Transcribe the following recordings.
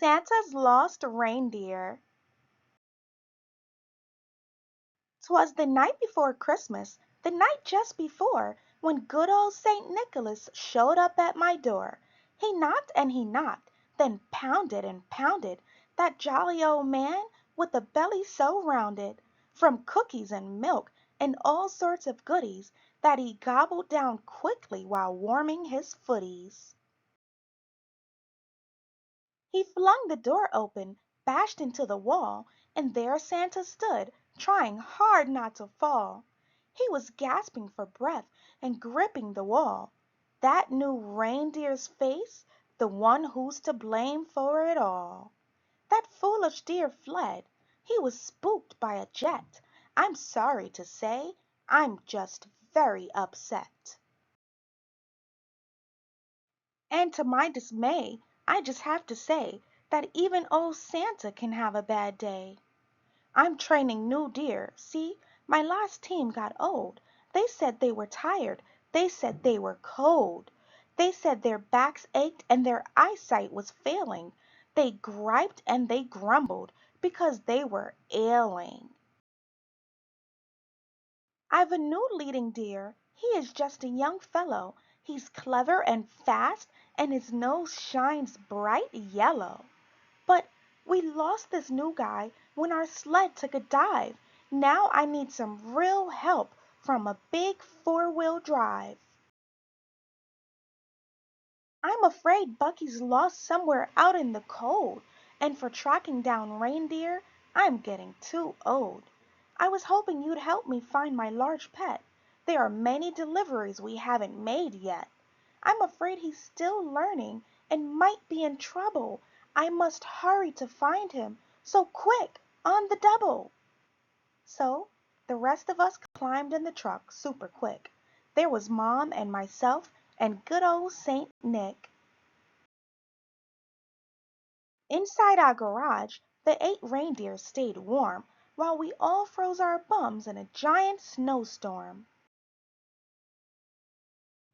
Santa's Lost Reindeer. 'Twas the night before Christmas, the night just before, when good old Saint Nicholas showed up at my door. He knocked and he knocked, then pounded and pounded, that jolly old man with a belly so rounded, from cookies and milk and all sorts of goodies, that he gobbled down quickly while warming his footies. He flung the door open, bashed into the wall, and there Santa stood, trying hard not to fall. He was gasping for breath and gripping the wall. That new reindeer's face, the one who's to blame for it all. That foolish deer fled. He was spooked by a jet. I'm sorry to say, I'm just very upset. And to my dismay, I just have to say that even old Santa can have a bad day. I'm training new deer. See, my last team got old. They said they were tired. They said they were cold. They said their backs ached and their eyesight was failing. They griped and they grumbled because they were ailing. I've a new leading deer. He is just a young fellow. He's clever and fast, and his nose shines bright yellow. But we lost this new guy when our sled took a dive. Now I need some real help from a big four-wheel drive. I'm afraid Bucky's lost somewhere out in the cold, and for tracking down reindeer, I'm getting too old. I was hoping you'd help me find my large pet. There are many deliveries we haven't made yet. I'm afraid he's still learning and might be in trouble. I must hurry to find him, so quick, on the double. So the rest of us climbed in the truck super quick. There was Mom and myself and good old Saint Nick. Inside our garage, the 8 reindeer stayed warm while we all froze our bums in a giant snowstorm.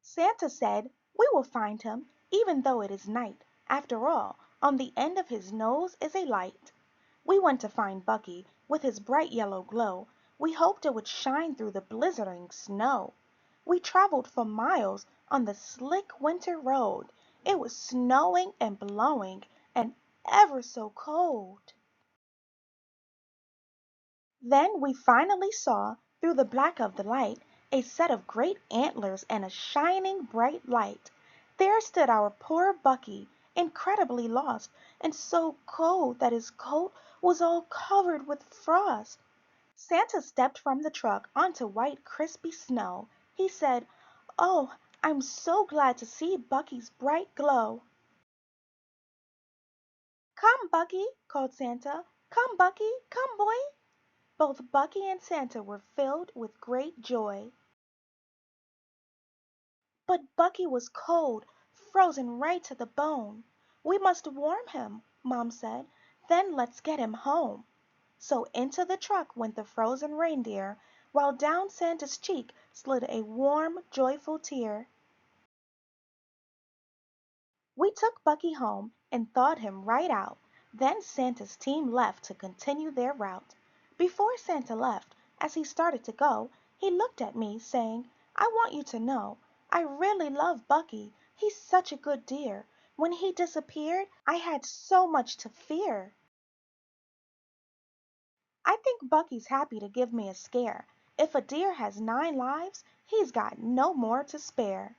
Santa said, "We will find him, even though it is night. After all, on the end of his nose is a light." We went to find Bucky, with his bright yellow glow. We hoped it would shine through the blizzarding snow. We traveled for miles on the slick winter road. It was snowing and blowing and ever so cold. Then we finally saw, through the black of the light, a set of great antlers and a shining bright light. There stood our poor Bucky, incredibly lost, and so cold that his coat was all covered with frost. Santa stepped from the truck onto white crispy snow. He said, "Oh, I'm so glad to see Bucky's bright glow." "Come, Bucky," called Santa. "Come, Bucky, come, boy." Both Bucky and Santa were filled with great joy. But Bucky was cold, frozen right to the bone. "We must warm him," Mom said. "Then let's get him home." So into the truck went the frozen reindeer, while down Santa's cheek slid a warm, joyful tear. We took Bucky home and thawed him right out. Then Santa's team left to continue their route. Before Santa left, as he started to go, he looked at me, saying, "I want you to know, I really love Bucky. He's such a good dear. When he disappeared, I had so much to fear." I think Bucky's happy to give me a scare. If a deer has 9 lives, he's got no more to spare.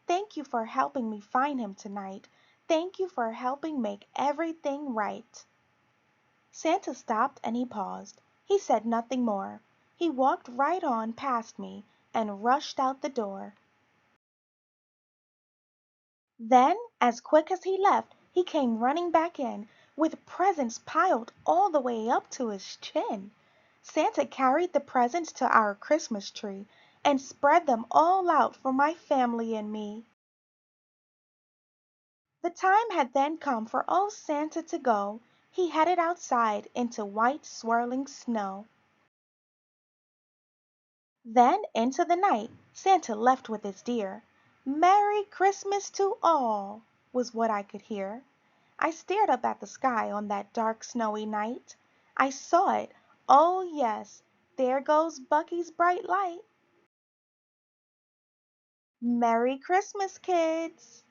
Thank you for helping me find him tonight. Thank you for helping make everything right." Santa stopped and he paused. He said nothing more. He walked right on past me and rushed out the door. Then, as quick as he left, he came running back in, with presents piled all the way up to his chin. Santa carried the presents to our Christmas tree and spread them all out for my family and me. The time had then come for old Santa to go. He headed outside into white swirling snow. Then into the night Santa left with his deer. "Merry Christmas to all," was what I could hear. I stared up at the sky on that dark, snowy night. I saw it. Oh, yes, there goes Bucky's bright light. Merry Christmas, kids!